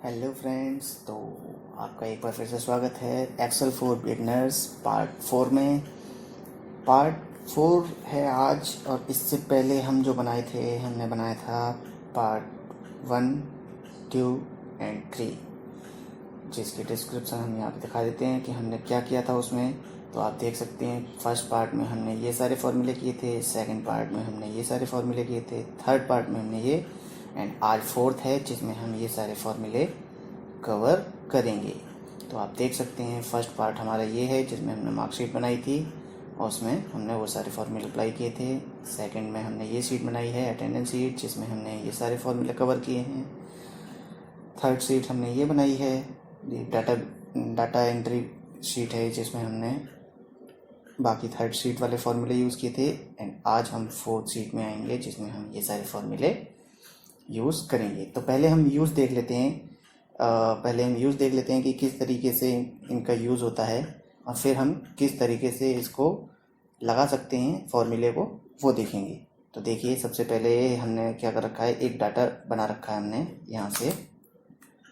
Hello friends, तो आपका एक बार फिर से स्वागत है एक्सेल फॉर बिगनर्स पार्ट 4 में। पार्ट 4 है आज, और इससे पहले हम जो बनाए थे हमने बनाया था पार्ट 1, 2 एंड 3, जिसकी डिस्क्रिप्शन हम यहाँ पे दिखा देते हैं कि हमने क्या किया था उसमें। तो आप देख सकते हैं फर्स्ट पार्ट में हमने ये सारे फॉर्मूले किए थे, सेकंड पार्ट में हमने ये सारे फॉर्मूले किए थे, थर्ड पार्ट में हमने ये, एंड आज फोर्थ है जिसमें हम ये सारे फॉर्मूले कवर करेंगे। तो आप देख सकते हैं फर्स्ट पार्ट हमारा ये है जिसमें हमने मार्कशीट बनाई थी और उसमें हमने वो सारे फॉर्मूले अप्लाई किए थे। सेकंड में हमने ये शीट बनाई है अटेंडेंस शीट, जिसमें हमने ये सारे फॉर्मूले कवर किए हैं। थर्ड शीट हमने ये बनाई है, ये डाटा एंट्री शीट है जिसमें हमने बाकी थर्ड शीट वाले फॉर्मूले यूज़ किए थे। एंड आज हम फोर्थ शीट में आएंगे जिसमें हम ये सारे फॉर्मूले यूज़ करेंगे। तो पहले हम यूज़ देख लेते हैं कि किस तरीके से इनका यूज़ होता है, और फिर हम किस तरीके से इसको लगा सकते हैं फॉर्मूले को, वो देखेंगे। तो देखिए, सबसे पहले हमने क्या कर रखा है, एक डाटा बना रखा है हमने यहाँ से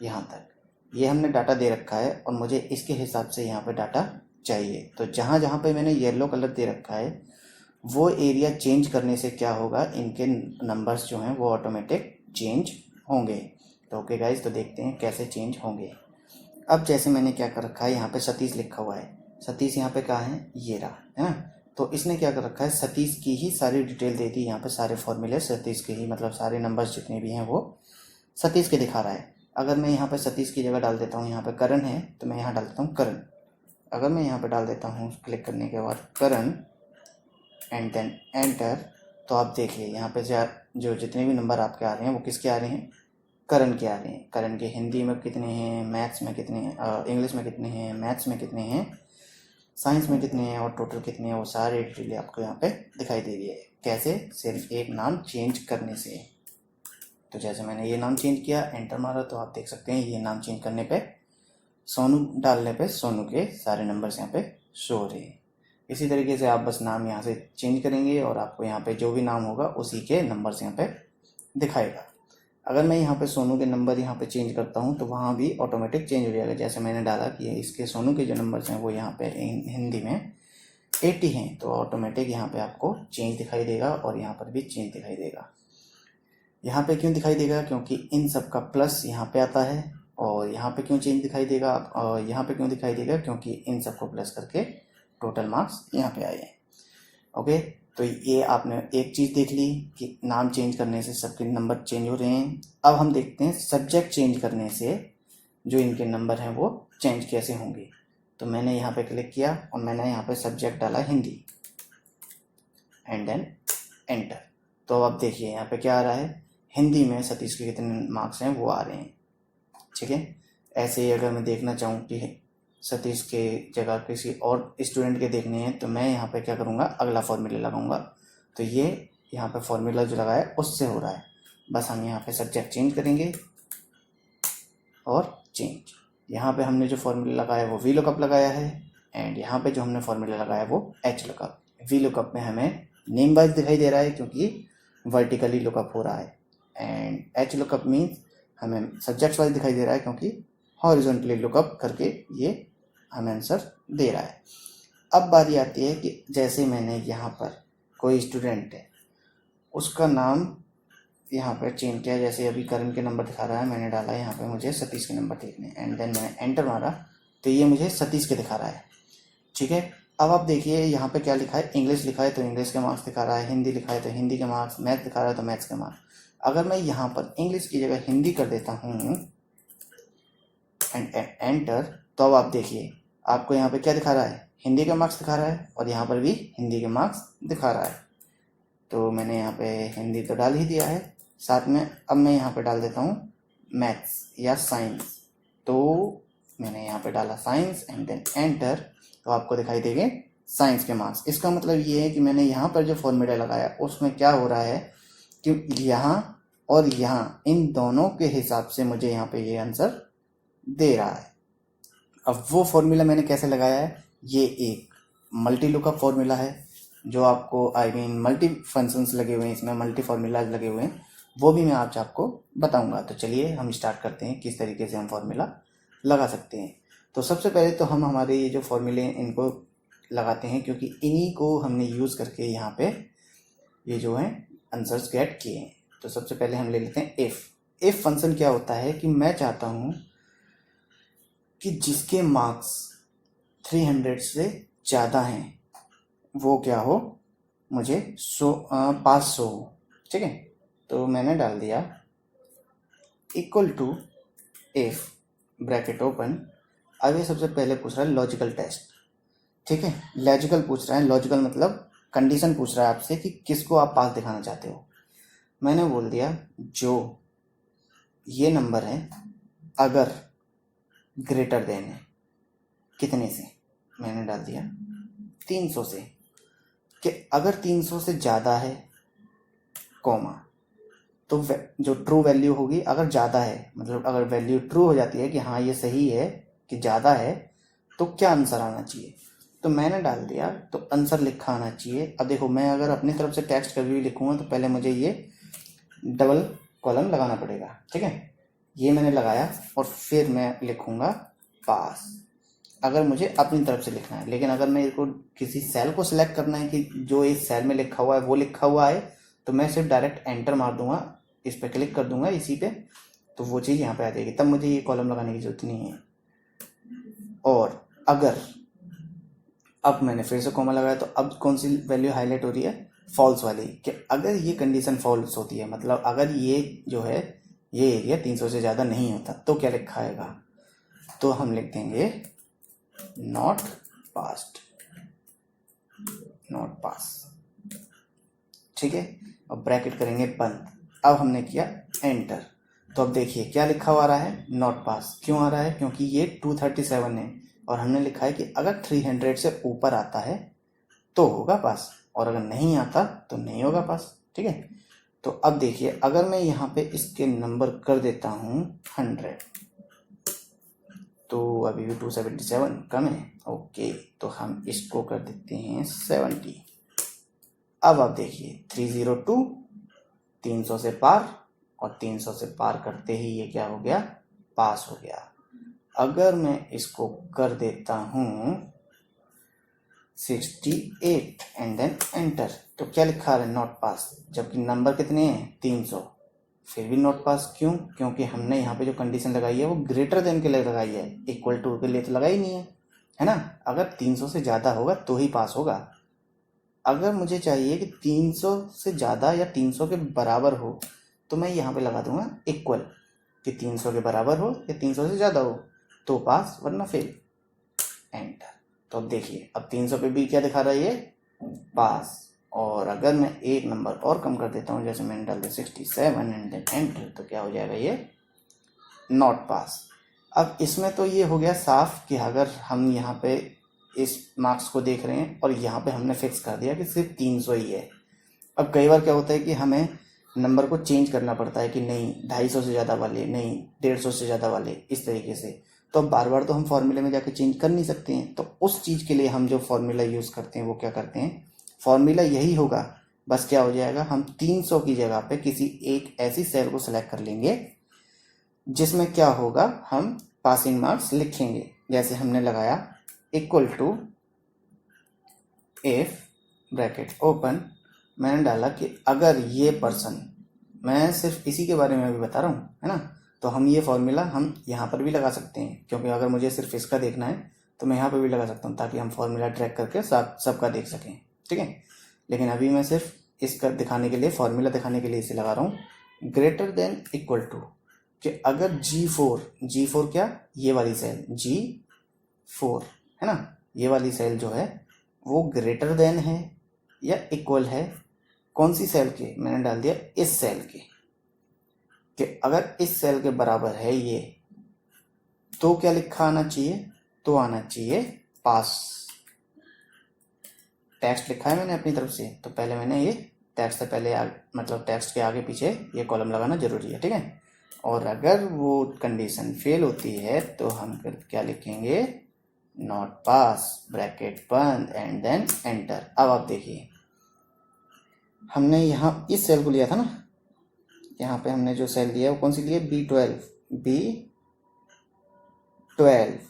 यहाँ तक। ये हमने डाटा दे रखा है और मुझे इसके हिसाब से यहाँ पे डाटा चाहिए। तो जहाँ जहाँ पे मैंने येलो कलर दे रखा है वो एरिया चेंज करने से क्या होगा, इनके नंबर्स जो हैं वो ऑटोमेटिक चेंज होंगे। तो ओके गाइज, तो देखते हैं कैसे चेंज होंगे। अब जैसे मैंने क्या कर रखा है, यहाँ पे सतीश लिखा हुआ है। सतीश यहाँ पे कहाँ है, ये रहा, है ना। तो इसने क्या कर रखा है, सतीश की ही सारी डिटेल दे दी। यहाँ पे सारे फॉर्मूले सतीश के ही, मतलब सारे नंबर्स जितने भी हैं वो सतीश के दिखा रहा है। अगर मैं यहाँ पे सतीश की जगह डाल देता हूँ, यहाँ पे करण है तो मैं यहाँ डाल देता हूँ करण। अगर मैं यहाँ पे डाल देता हूँ क्लिक करने के बाद करण एंड देन एंटर, तो आप देखिए यहाँ पे जो जितने भी नंबर आपके आ रहे हैं वो किसके आ रहे हैं, करण के आ रहे हैं। करण के हिंदी में कितने हैं, मैथ्स में कितने हैं, इंग्लिश में कितने हैं, मैथ्स में कितने हैं, साइंस में कितने हैं और टोटल कितने हैं, वो सारे डिटेल आपको यहाँ पे दिखाई दे रही है। कैसे, सिर्फ एक नाम चेंज करने से। तो जैसे मैंने ये नाम चेंज किया, एंटर मारा, तो आप देख सकते हैं ये नाम चेंज करने पे, सोनू डालने पे सोनू के सारे नंबर्स यहाँ पे शो हो रहे हैं। इसी तरीके से आप बस नाम यहाँ से चेंज करेंगे और आपको यहाँ पे जो भी नाम होगा उसी के नंबर्स यहाँ पे दिखाएगा। अगर मैं यहाँ पे सोनू के नंबर यहाँ पे चेंज करता हूँ तो वहाँ भी ऑटोमेटिक चेंज हो जाएगा। जैसे मैंने डाला कि इसके सोनू के जो नंबर्स हैं वो यहाँ पे हिंदी में 80 हैं, तो ऑटोमेटिक यहाँ पे आपको चेंज दिखाई देगा और यहाँ पर भी चेंज दिखाई देगा। यहाँ पे क्यों दिखाई देगा, क्योंकि इन सब का प्लस यहाँ पे आता है। और यहाँ पे क्यों चेंज दिखाई देगा, और यहाँ पे क्यों दिखाई देगा, क्योंकि इन सबको प्लस करके टोटल मार्क्स यहाँ पे आए हैं। ओके, तो ये आपने एक चीज़ देख ली कि नाम चेंज करने से सबके नंबर चेंज हो रहे हैं। अब हम देखते हैं सब्जेक्ट चेंज करने से जो इनके नंबर हैं वो चेंज कैसे होंगे। तो मैंने यहाँ पे क्लिक किया और मैंने यहाँ पे सब्जेक्ट डाला हिंदी एंड देन एंटर। तो अब देखिए यहाँ पे क्या आ रहा है, हिंदी में सतीश के कितने मार्क्स हैं वो आ रहे हैं। ठीक है, ऐसे ही अगर मैं देखना चाहूँ कि सतीश के जगह किसी और स्टूडेंट के देखने हैं तो मैं यहाँ पे क्या करूँगा, अगला फॉर्मूला लगाऊंगा। तो ये यहाँ पे फॉर्मूला जो लगाया है उससे हो रहा है। बस हम यहाँ पे सब्जेक्ट चेंज करेंगे और चेंज। यहाँ पे हमने जो फॉर्मूला लगाया वो वी लुकअप लगाया है, एंड यहाँ पे जो हमने फॉर्मूला लगाया वो एच लुकअप। वी लुकअप में हमें नेम वाइज दिखाई दे रहा है क्योंकि वर्टिकली लुकअप हो रहा है, एंड एच लुकअप मीन्स हमें सब्जेक्ट वाइज दिखाई दे रहा है क्योंकि हॉरिजॉन्टली लुकअप करके ये हमें आंसर दे रहा है। अब बारी आती है कि जैसे मैंने यहाँ पर कोई स्टूडेंट है उसका नाम यहाँ पर चेंज किया, जैसे अभी करण के नंबर दिखा रहा है, मैंने डाला यहाँ पे मुझे सतीश के नंबर देखने, एंड देन मैंने एंटर मारा तो ये मुझे सतीश के दिखा रहा है। ठीक है, अब आप देखिए यहाँ पे क्या लिखा है, इंग्लिश लिखा है तो इंग्लिश के मार्क्स दिखा रहा है, हिंदी लिखा है तो हिंदी के मार्क्स, मैथ दिखा रहा है तो मैथ्स के मार्क्स। अगर मैं यहाँ पर इंग्लिश की जगह हिंदी कर देता हूँ एंड एंटर, तो अब आप देखिए आपको यहाँ पे क्या दिखा रहा है, हिंदी के मार्क्स दिखा रहा है और यहाँ पर भी हिंदी के मार्क्स दिखा रहा है। तो मैंने यहाँ पे हिंदी तो डाल ही दिया है, साथ में अब मैं यहाँ पे डाल देता हूँ मैथ्स या साइंस। तो मैंने यहाँ पे डाला साइंस एंड देन एंटर, तो आपको दिखाई देंगे साइंस के मार्क्स। इसका मतलब ये है कि मैंने यहाँ पर जो फॉर्मूला लगाया उसमें क्या हो रहा है कि यहाँ और यहाँ इन दोनों के हिसाब से मुझे यहाँ पे ये आंसर दे रहा है। अब वो फॉर्मूला मैंने कैसे लगाया है, ये एक मल्टी लुकअप फॉर्मूला है जो आपको मल्टी फंक्शंस लगे हुए हैं, इसमें मल्टी फार्मूलाज लगे हुए हैं। वो भी मैं आज आपको बताऊंगा। तो चलिए हम स्टार्ट करते हैं किस तरीके से हम फॉर्मूला लगा सकते हैं। तो सबसे पहले तो हम हमारे ये जो फॉर्मूले इनको लगाते हैं, क्योंकि इन्हीं को हमने यूज़ करके यहाँ पे ये जो है आंसर्स गेट किए हैं। तो सबसे पहले हम ले लेते हैं इफ़ फंक्शन क्या होता है कि मैं चाहता हूँ कि जिसके मार्क्स 300 से ज़्यादा हैं वो क्या हो, मुझे पास हो। ठीक है, तो मैंने डाल दिया equal to if bracket open. अब ये सबसे पहले पूछ रहा है लॉजिकल टेस्ट। ठीक है, लॉजिकल पूछ रहा है, लॉजिकल मतलब कंडीशन पूछ रहा है आपसे कि किसको आप पास दिखाना चाहते हो। मैंने बोल दिया जो ये नंबर है अगर ग्रेटर देन है कितने से, मैंने डाल दिया 300 से, कि अगर 300 से ज़्यादा है कॉमा, तो जो ट्रू वैल्यू होगी अगर ज़्यादा है, मतलब अगर वैल्यू ट्रू हो जाती है कि हाँ ये सही है कि ज़्यादा है, तो क्या आंसर आना चाहिए। तो मैंने डाल दिया, तो आंसर लिखा आना चाहिए। अब देखो मैं अगर अपनी तरफ से टेक्स्ट कभी भी लिखूँगा तो पहले मुझे ये डबल कॉलम लगाना पड़ेगा। ठीक है, ये मैंने लगाया और फिर मैं लिखूँगा पास, अगर मुझे अपनी तरफ से लिखना है। लेकिन अगर मेरे को किसी सेल को सिलेक्ट करना है कि जो इस सेल में लिखा हुआ है वो लिखा हुआ है, तो मैं सिर्फ डायरेक्ट एंटर मार दूंगा, इस पर क्लिक कर दूंगा इसी पे, तो वो चीज़ यहाँ पे आ जाएगी, तब मुझे ये कॉलम लगाने की जरूरत नहीं है। और अगर अब मैंने फिर से कॉमा लगाया तो अब कौन सी वैल्यू हाईलाइट हो रही है, फॉल्स वाली, कि अगर ये कंडीशन फॉल्स होती है, मतलब अगर ये जो है ये एरिया 300 से ज़्यादा नहीं होता, तो क्या लिखा आएगा, तो हम लिख देंगे नॉट पास्ट, नॉट पास। ठीक है, अब ब्रैकेट करेंगे बंद। अब हमने किया एंटर, तो अब देखिए क्या लिखा हुआ आ रहा है, नॉट पास। क्यों आ रहा है, क्योंकि ये 237 है और हमने लिखा है कि अगर 300 से ऊपर आता है तो होगा पास, और अगर नहीं आता तो नहीं होगा पास। ठीक है, तो अब देखिए अगर मैं यहाँ पे इसके नंबर कर देता हूँ 100, तो अभी भी 277 कम है। ओके, तो हम इसको कर देते हैं 70। अब आप देखिए 302 300 से पार, और 300 से पार करते ही ये क्या हो गया, पास हो गया। अगर मैं इसको कर देता हूँ 68 एंड देन एंटर, तो क्या लिखा है, नॉट पास, जबकि नंबर कितने हैं 300, फिर भी नॉट पास। क्यों, क्योंकि हमने यहाँ पे जो कंडीशन लगाई है वो ग्रेटर देन के लिए लगाई है, इक्वल टू के लिए तो लगाई नहीं है ना। अगर 300 से ज़्यादा होगा तो ही पास होगा। अगर मुझे चाहिए कि 300 से ज़्यादा या 300 के बराबर हो, तो मैं यहाँ पे लगा दूंगा इक्वल, कि 300 के बराबर हो या 300 से ज़्यादा हो तो पास, वरना फेल। एंटर, तो अब देखिए अब 300 पे भी क्या दिखा रहा है, ये पास। और अगर मैं एक नंबर और कम कर देता हूँ, जैसे मैंने डाल दिया 67 एंड देन एंटर, तो क्या हो जाएगा, ये नॉट पास। अब इसमें तो ये हो गया साफ कि अगर हम यहाँ पे इस मार्क्स को देख रहे हैं और यहाँ पे हमने फिक्स कर दिया कि सिर्फ 300 ही है। अब कई बार क्या होता है कि हमें नंबर को चेंज करना पड़ता है कि नहीं 250 से ज़्यादा वाले, नहीं 150 से ज़्यादा वाले, इस तरीके से। तो अब बार बार तो हम फॉर्मूले में जाके चेंज कर नहीं सकते हैं, तो उस चीज़ के लिए हम जो फॉर्मूला यूज़ करते हैं वो क्या करते हैं, फॉर्मूला यही होगा, बस क्या हो जाएगा, हम 300 की जगह पे किसी एक ऐसी सेल को सिलेक्ट कर लेंगे जिसमें क्या होगा, हम पासिंग मार्क्स लिखेंगे। जैसे हमने लगाया equal to if bracket open, मैंने डाला कि अगर ये पर्सन, मैं सिर्फ इसी के बारे में अभी बता रहा हूँ है ना, तो हम ये फॉर्मूला हम यहाँ पर भी लगा सकते हैं, क्योंकि अगर मुझे सिर्फ इसका देखना है तो मैं यहाँ पर भी लगा सकता हूँ, ताकि हम फॉर्मूला ट्रैक करके सबका देख सकें। ठीक है, लेकिन अभी मैं सिर्फ इसका दिखाने के लिए, फॉर्मूला दिखाने के लिए इसे लगा रहा हूँ ग्रेटर देन इक्वल टू, कि अगर G4 क्या, ये वाली सेल G4 है ना, ये वाली सेल जो है वो ग्रेटर देन है या इक्वल है कौन सी सेल के, मैंने डाल दिया इस सेल के, कि अगर इस सेल के बराबर है ये, तो क्या लिखा आना चाहिए, तो आना चाहिए पास। टेक्स्ट लिखा है मैंने अपनी तरफ से, तो पहले मैंने ये टेक्स्ट से पहले मतलब टेक्स्ट के आगे पीछे ये कॉलम लगाना जरूरी है। ठीक है, और अगर वो कंडीशन फेल होती है तो हम फिर क्या लिखेंगे, नॉट पास, ब्रैकेट बंद एंड देन एंटर। अब आप देखिए हमने यहाँ इस सेल को लिया था ना, यहाँ पे हमने जो सेल दिया है वो कौन सी ली है, B12,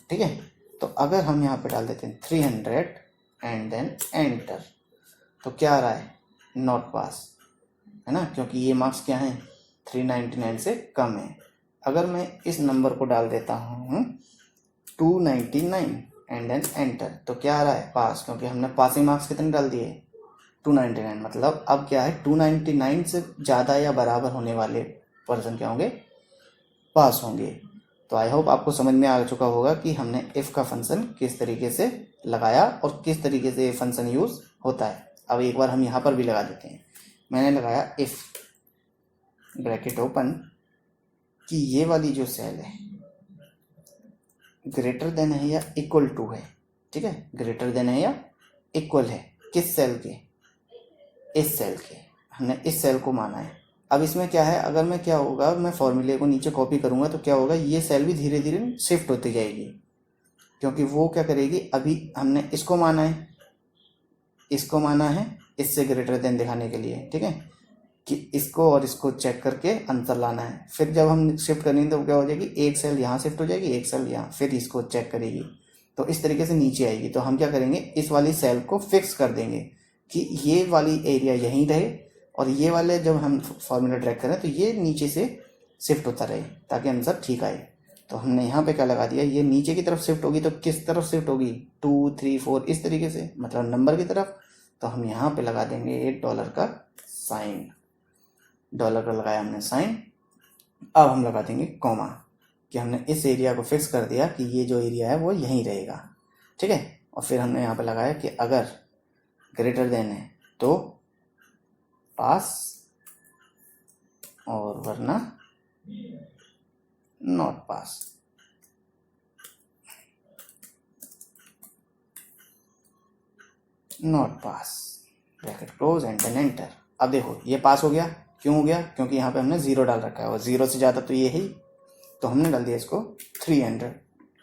ठीक है। तो अगर हम यहाँ पे डाल देते हैं 300 एंड देन एंटर, तो क्या आ रहा है, नॉट पास, है ना, क्योंकि ये मार्क्स क्या हैं, 399 से कम है। अगर मैं इस नंबर को डाल देता हूँ 299 एंड देन एंटर, तो क्या आ रहा है, पास, क्योंकि हमने पासिंग मार्क्स कितने डाल दिए, 299। मतलब अब क्या है, 299 से ज़्यादा या बराबर होने वाले पर्सन क्या होंगे, पास होंगे। तो आई होप आपको समझ में आ चुका होगा कि हमने इफ़ का फंक्शन किस तरीके से लगाया और किस तरीके से ये फंक्शन यूज़ होता है। अब एक बार हम यहाँ पर भी लगा देते हैं। मैंने लगाया इफ़ ब्रैकेट ओपन कि ये वाली जो सेल है ग्रेटर देन है या इक्वल टू है, ठीक है, ग्रेटर देन है या इक्वल है, किस सेल के, इस सेल के, हमने इस सेल को माना है। अब इसमें क्या है, अगर मैं क्या होगा, मैं फॉर्मूले को नीचे कॉपी करूंगा तो क्या होगा, ये सेल भी धीरे धीरे शिफ्ट होती जाएगी, क्योंकि वो क्या करेगी, अभी हमने इसको माना है, इसको माना है इससे ग्रेटर देन दिखाने के लिए, ठीक है, कि इसको और इसको चेक करके आंसर लाना है। फिर जब हम शिफ्ट करेंगे तो क्या हो जाएगी, एक सेल यहाँ शिफ्ट हो जाएगी, एक सेल यहाँ, फिर इसको चेक करेगी, तो इस तरीके से नीचे आएगी। तो हम क्या करेंगे, इस वाली सेल को फिक्स कर देंगे कि ये वाली एरिया यहीं रहे, और ये वाले जब हम फॉर्मूला ट्रैक करें तो ये नीचे से शिफ्ट होता रहे, ताकि आंसर ठीक आए। तो हमने यहाँ पे क्या लगा दिया, ये नीचे की तरफ शिफ्ट होगी, तो किस तरफ शिफ्ट होगी, 2 3 4 इस तरीके से, मतलब नंबर की तरफ। तो हम यहाँ पे लगा देंगे एक डॉलर का साइन, डॉलर का लगाया हमने साइन। अब हम लगा देंगे कॉमा, कि हमने इस एरिया को फिक्स कर दिया कि ये जो एरिया है वो यहीं रहेगा, ठीक है। और फिर हमने यहाँ पे लगाया कि अगर ग्रेटर देन है तो पास, और वरना not pass. Not pass, bracket close and then enter. अब देखो ये पास हो गया, क्यों हो गया, क्योंकि यहाँ पे हमने 0 डाल रखा है, और 0 से ज़्यादा तो ये है ही, तो हमने डाल दिया इसको 300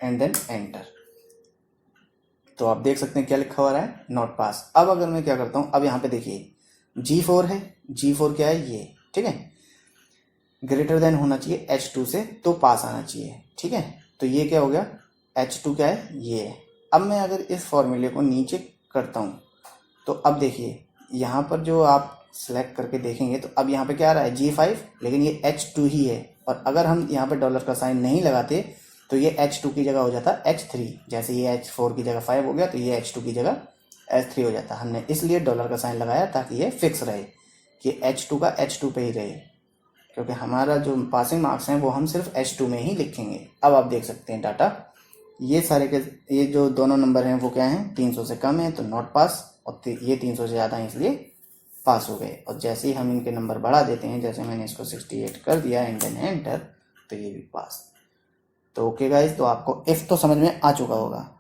एंड देन एंटर। तो आप देख सकते हैं क्या लिखा हुआ है, नॉट पास। अब अगर मैं क्या करता हूँ, अब यहाँ पे देखिए G4 है, G4 क्या है, ये, ठीक है, ग्रेटर देन होना चाहिए H2 से, तो पास आना चाहिए, ठीक है। तो ये क्या हो गया, H2 क्या है, ये है। अब मैं अगर इस फॉर्मूले को नीचे करता हूँ, तो अब देखिए यहाँ पर जो आप सेलेक्ट करके देखेंगे, तो अब यहाँ पे क्या आ रहा है, G5, लेकिन ये H2 ही है। और अगर हम यहाँ पे डॉलर का साइन नहीं लगाते तो ये H2 की जगह हो जाता H3, जैसे ये H4 की जगह 5 हो गया, तो ये H2 की जगह H3 हो जाता। हमने इसलिए डॉलर का साइन लगाया ताकि ये फिक्स रहे कि H2 का H2 पे ही रहे, क्योंकि हमारा जो पासिंग मार्क्स हैं वो हम सिर्फ H2 में ही लिखेंगे। अब आप देख सकते हैं डाटा, ये सारे के ये जो दोनों नंबर हैं वो क्या हैं, 300 से कम है तो नॉट पास, और ये 300 से ज़्यादा है इसलिए पास हो गए। और जैसे ही हम इनके नंबर बढ़ा देते हैं, जैसे मैंने इसको 68 कर दिया एंड देन एंटर, तो ये भी पास। तो ओके गाइस, तो आपको इफ़ तो समझ में आ चुका होगा।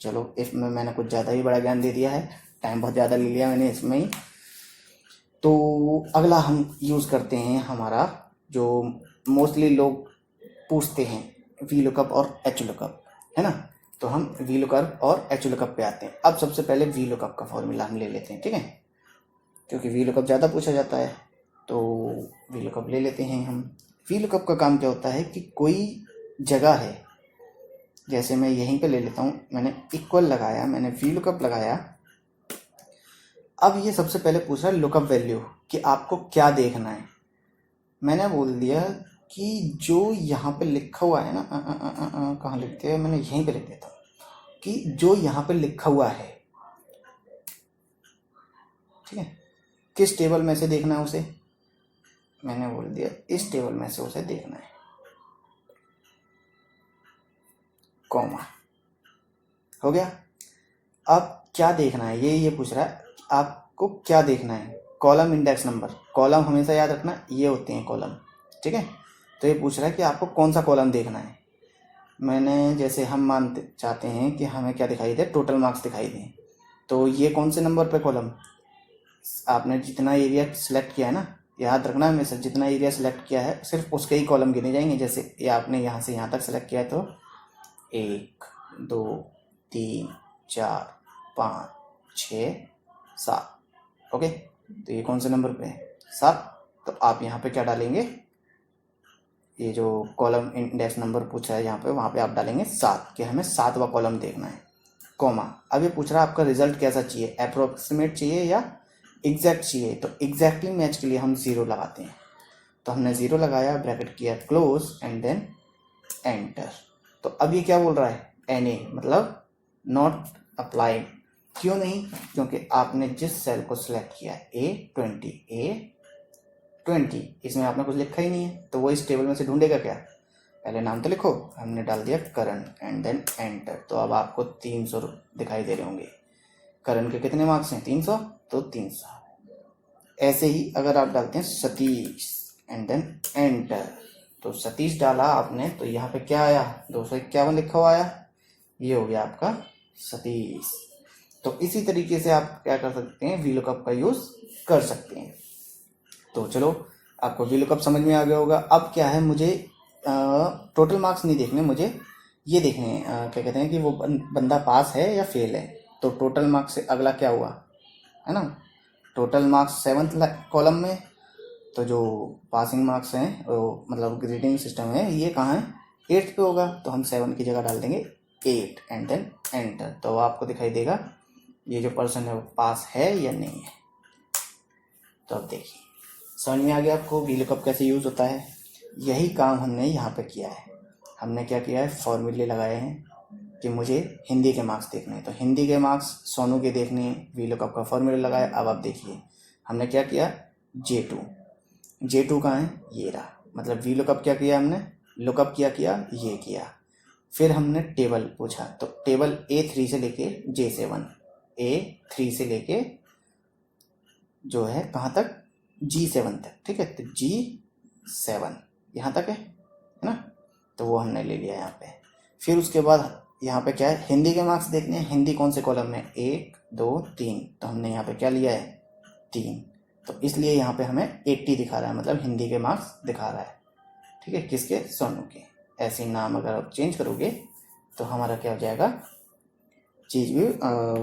चलो, इफ़ में मैंने कुछ ज़्यादा ही बड़ा ज्ञान दे दिया है, टाइम बहुत ज़्यादा ले लिया मैंने इसमें ही। तो अगला हम यूज़ करते हैं हमारा जो मोस्टली लोग पूछते हैं, वी लुकअप और एच लुकअप, है ना। तो हम वी लुकअप और एच लुकअप पे आते हैं। अब सबसे पहले वी लुकअप का फॉर्मूला हम ले लेते हैं, ठीक है, क्योंकि वी लुकअप ज़्यादा पूछा जाता है, तो वी लुकअप ले लेते हैं हम। वी लुकअप का काम क्या होता है कि कोई जगह है, जैसे मैं यहीं पे ले लेता हूँ, मैंने इक्वल लगाया, मैंने वी लुकअप लगाया। अब ये सबसे पहले पूछ रहा है लुकअप वैल्यू, कि आपको क्या देखना है। मैंने बोल दिया कि जो यहाँ पे लिखा हुआ है ना, कहाँ लिखते हैं, मैंने यहीं पे लिख देता हूँ कि जो यहाँ पे लिखा हुआ है, ठीक है, किस टेबल में से देखना है उसे, मैंने बोल दिया इस टेबल में से उसे देखना है, कॉमा, हो गया। अब क्या देखना है, ये पूछ रहा है आपको क्या देखना है, कॉलम इंडेक्स नंबर। कॉलम हमेशा याद रखना, ये होते हैं कॉलम, ठीक है। तो ये पूछ रहा है कि आपको कौन सा कॉलम देखना है। मैंने जैसे हम मानते चाहते हैं कि हमें क्या दिखाई दे, टोटल मार्क्स दिखाई दें, तो ये कौन से नंबर पे कॉलम, आपने जितना एरिया सेलेक्ट किया है ना, याद रखना हमेशा, जितना एरिया सेलेक्ट किया है सिर्फ उसके ही कॉलम गिने जाएंगे। जैसे ये आपने यहाँ से यहाँ तक सेलेक्ट किया है, तो 1 2 3 4 5 6 7, ओके। तो ये कौन से नंबर पे है, 7, तो आप यहाँ पे क्या डालेंगे, ये जो कॉलम इंडेक्स नंबर पूछ रहा है यहाँ पे, वहाँ पे आप डालेंगे 7 कि हमें 7वां कॉलम देखना है, कॉमा। अब ये पूछ रहा है आपका रिजल्ट कैसा चाहिए, अप्रोक्सीमेट चाहिए या एग्जैक्ट चाहिए। तो एग्जैक्टली मैच के लिए हम 0 लगाते हैं। तो हमने 0 लगाया, ब्रैकेट किया क्लोज एंड देन एंटर। तो अब ये क्या बोल रहा है, NA मतलब नॉट अप्लाई। क्यों नहीं, क्योंकि आपने जिस सेल को सिलेक्ट किया A20 इसमें आपने कुछ लिखा ही नहीं है, तो वो इस टेबल में से ढूंढेगा क्या, पहले नाम तो लिखो। हमने डाल दिया करण एंड देन एंटर। तो अब आपको 300 दिखाई दे रहे होंगे। करण के कितने मार्क्स हैं, 300, तो 300। ऐसे ही अगर आप डालते हैं सतीश एंड देन एंटर, तो सतीश डाला आपने तो यहाँ पे क्या आया, 251 लिखा हुआ आया, ये हो गया आपका सतीश। तो इसी तरीके से आप क्या कर सकते हैं, VLOOKUP का यूज कर सकते हैं। तो चलो आपको VLOOKUP समझ में आ गया होगा। अब क्या है, मुझे टोटल मार्क्स नहीं देखने, मुझे ये देखने हैं क्या कहते हैं कि वो बंदा पास है या फेल है। तो टोटल मार्क्स से अगला क्या हुआ है ना, टोटल मार्क्स 7th कॉलम में, तो जो पासिंग मार्क्स हैं वो मतलब ग्रेडिंग सिस्टम है ये कहाँ है, 8th पे होगा। तो हम 7 की जगह डाल देंगे 8 एंड देन एंटर। तो आपको दिखाई देगा ये जो पर्सन है वो पास है या नहीं है। तो अब देखिए समझ में आ गया आपको VLOOKUP कैसे यूज होता है। यही काम हमने यहाँ पे किया है। हमने क्या किया है, फॉर्मूले लगाए हैं कि मुझे हिंदी के मार्क्स देखने हैं, तो हिंदी के मार्क्स सोनू के देखने हैं, VLOOKUP का फॉर्मूला लगाया। अब आप देखिए हमने क्या किया, J2 कहाँ है, ये रहा, मतलब VLOOKUP क्या किया हमने, लुकअप किया ये किया। फिर हमने टेबल पूछा, तो टेबल A3 से लेके J7, A3 से लेके जो है कहाँ तक, G7 तक, ठीक है। तो G7 यहाँ तक है ना, तो वो हमने ले लिया यहाँ पे। फिर उसके बाद यहाँ पे क्या है, हिंदी के मार्क्स देखने हैं, हिंदी कौन से कॉलम में, 1 2 3, तो हमने यहाँ पे क्या लिया है, 3। तो इसलिए यहाँ पे हमें 80 दिखा रहा है, मतलब हिंदी के मार्क्स दिखा रहा है, ठीक है, किसके, सोनू के। ऐसे नाम अगर आप चेंज करोगे तो हमारा क्या हो जाएगा, चीज़ भी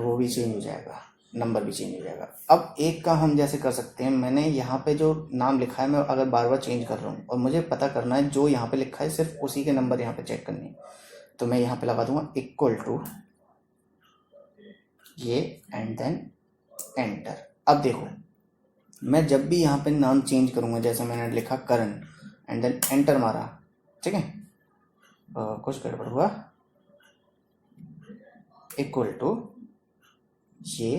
वो भी चेंज हो जाएगा, नंबर भी चेंज हो जाएगा। अब एक काम हम जैसे कर सकते हैं, मैंने यहाँ पे जो नाम लिखा है मैं अगर बार बार चेंज कर रहा हूँ और मुझे पता करना है जो यहाँ पे लिखा है सिर्फ उसी के नंबर यहाँ पे चेक करनी है, तो मैं यहाँ पे लगा दूंगा इक्वल टू ये एंड देन एंटर। अब देखो मैं जब भी यहाँ पे नाम चेंज करूँगा, जैसे मैंने लिखा करण एंड देन एंटर मारा, ठीक है, कुछ गड़बड़ हुआ, इक्वल टू ये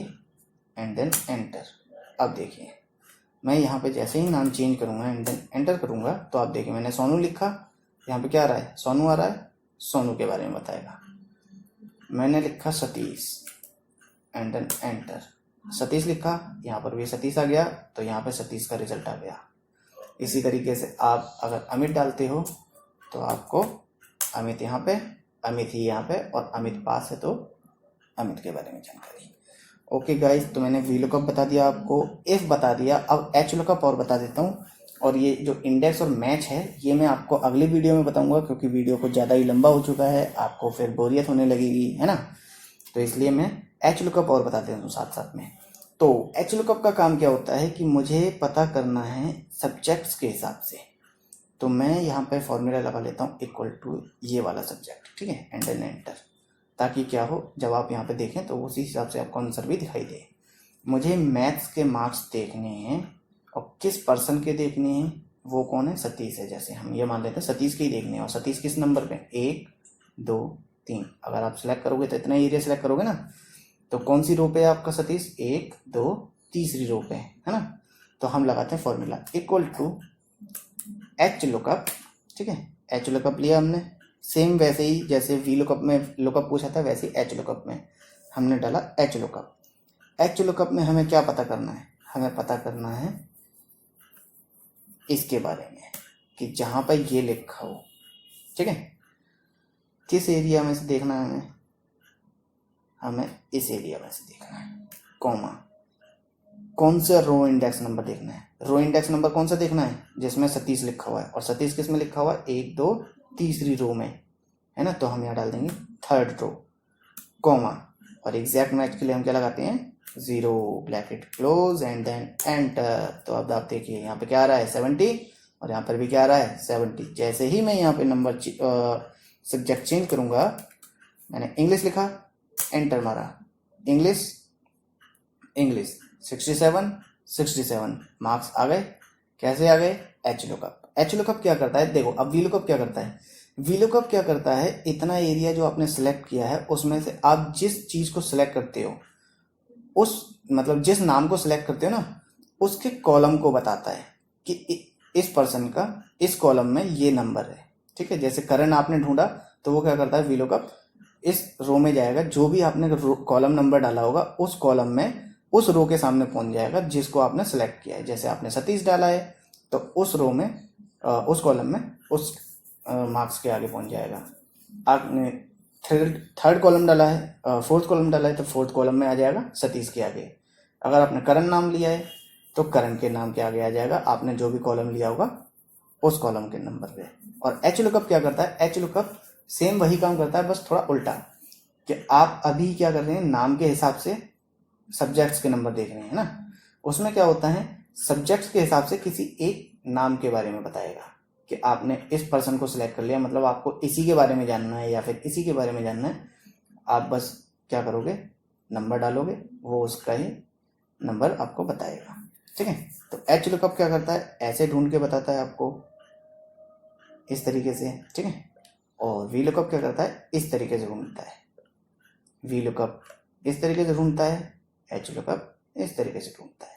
एंड देन एंटर। अब देखिए मैं यहाँ पे जैसे ही नाम चेंज करूँगा एंड देन एंटर करूँगा, तो आप देखिए मैंने सोनू लिखा, यहाँ पे क्या आ रहा है, सोनू आ रहा है, सोनू के बारे में बताएगा। मैंने लिखा Satish and then enter, Satish लिखा, यहाँ पर भी सतीश आ गया, तो यहाँ पे सतीश का रिजल्ट आ गया। इसी तरीके से आप अगर अमित डालते हो तो आपको अमित यहाँ पे, अमित ही यहाँ पे, और अमित पास है तो अमित के बारे में जानकारी। ओके गाइस, तो मैंने VLOOKUP बता दिया आपको, इफ बता दिया, अब HLOOKUP और बता देता हूँ। और ये जो इंडेक्स और मैच है ये मैं आपको अगले वीडियो में बताऊंगा, क्योंकि वीडियो को ज़्यादा ही लंबा हो चुका है, आपको फिर बोरियत होने लगेगी, है ना। तो इसलिए मैं HLOOKUP और बता देता हूँ साथ साथ में। तो HLOOKUP का काम क्या होता है कि मुझे पता करना है सब्जेक्ट्स के हिसाब से, तो मैं यहाँ पे फॉर्मूला लगा लेता हूँ इक्वल टू ये वाला सब्जेक्ट, ठीक है, एंड देन एंटर, ताकि क्या हो जब आप यहाँ पे देखें तो उसी हिसाब से आपको आंसर भी दिखाई दे। मुझे मैथ्स के मार्क्स देखने हैं और किस पर्सन के देखने हैं, वो कौन है, सतीश है। जैसे हम ये मान लेते हैं सतीश के ही देखने हैं, और सतीश किस नंबर पे, 1 2 3। अगर आप सिलेक्ट करोगे तो इतना एरिया सिलेक्ट करोगे ना, तो कौन सी रो पे है आपका सतीश, 1 2 तीसरी रो पे है ना। तो हम लगाते हैं फॉर्मूला इक्वल टू HLOOKUP, ठीक है, HLOOKUP लिया हमने, सेम वैसे ही जैसे VLOOKUP में लुकअप पूछा था वैसे ही HLOOKUP में हमने डाला HLOOKUP। HLOOKUP में हमें क्या पता करना है, हमें पता करना है इसके बारे में कि जहाँ पर ये लिखा हो, ठीक है, किस एरिया में से देखना है हमें इस एरिया में से देखना है, कॉमा, कौन सा रो इंडेक्स नंबर देखना है, रो इंडेक्स नंबर कौन सा देखना है, जिसमें सतीश लिखा हुआ है, और सतीश किस में लिखा हुआ है, 1 2 तीसरी रो में है ना, तो हम यहाँ डाल देंगे 3rd रो, कॉमा, और एग्जैक्ट मैच के लिए हम क्या लगाते हैं, 0, bracket close and then enter. तो अब आप देखिए यहाँ पे क्या आ रहा है 70 और यहाँ पर भी क्या आ रहा है 70। जैसे ही मैं यहाँ पे नंबर सब्जेक्ट चेंज करूँगा, मैंने इंग्लिश लिखा, एंटर मारा, इंग्लिश 67 मार्क्स आ गए। कैसे आ गए? H lookup. एच लुकअप क्या करता है, देखो अब वी लुकअप क्या करता है। वी लुकअप क्या करता है, इतना एरिया जो आपने सेलेक्ट किया है उसमें से आप जिस चीज को सिलेक्ट करते हो, उस मतलब जिस नाम को सिलेक्ट करते हो ना, उसके कॉलम को बताता है कि इस पर्सन का इस कॉलम में ये नंबर है। ठीक है, जैसे करण आपने ढूंढा तो वो क्या करता है, वी लुकअप इस रो में जाएगा, जो भी आपने कॉलम नंबर डाला होगा उस कॉलम में उस रो के सामने पहुंच जाएगा जिसको आपने सेलेक्ट किया है। जैसे आपने सतीश डाला है तो उस रो में उस कॉलम में उस मार्क्स के आगे पहुंच जाएगा। आपने थर्ड कॉलम डाला है, फोर्थ कॉलम डाला है तो फोर्थ कॉलम में आ जाएगा सतीश के आगे। अगर आपने करण नाम लिया है तो करण के नाम के आगे आ जाएगा, आपने जो भी कॉलम लिया होगा उस कॉलम के नंबर पे। और एच लुकअप क्या करता है, एच लुकअप सेम वही काम करता है, बस थोड़ा उल्टा, कि आप अभी क्या कर रहे हैं, नाम के हिसाब से सब्जेक्ट्स के नंबर देख रहे हैं ना। उसमें क्या होता है, सब्जेक्ट्स के हिसाब से किसी एक नाम के बारे में बताएगा कि आपने इस पर्सन को सिलेक्ट कर लिया, मतलब आपको इसी के बारे में जानना है या फिर इसी के बारे में जानना है। आप बस क्या करोगे, नंबर डालोगे, वो उसका ही नंबर आपको बताएगा। ठीक है, तो एच लुकअप क्या करता है, ऐसे ढूंढ के बताता है आपको इस तरीके से। ठीक है, और वी लुकअप क्या करता है, इस तरीके से ढूंढता है। वी लुकअप इस तरीके से ढूंढता है, एच लुकअप इस तरीके से ढूंढता है।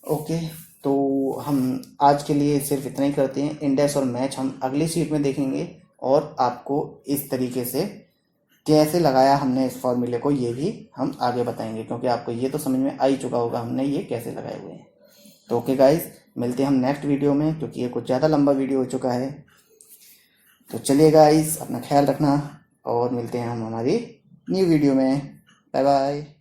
ओके, तो हम आज के लिए सिर्फ इतना ही करते हैं। इंडेक्स और मैच हम अगली शीट में देखेंगे, और आपको इस तरीके से कैसे लगाया हमने इस फॉर्मूले को ये भी हम आगे बताएंगे, क्योंकि आपको ये तो समझ में आ ही चुका होगा हमने ये कैसे लगाए हुए हैं। तो ओके गाइस, मिलते हैं हम नेक्स्ट वीडियो में, क्योंकि ये कुछ ज़्यादा लंबा वीडियो हो चुका है। तो चलिए गाइस, अपना ख्याल रखना और मिलते हैं हम हमारी न्यू वीडियो में। Bye bye.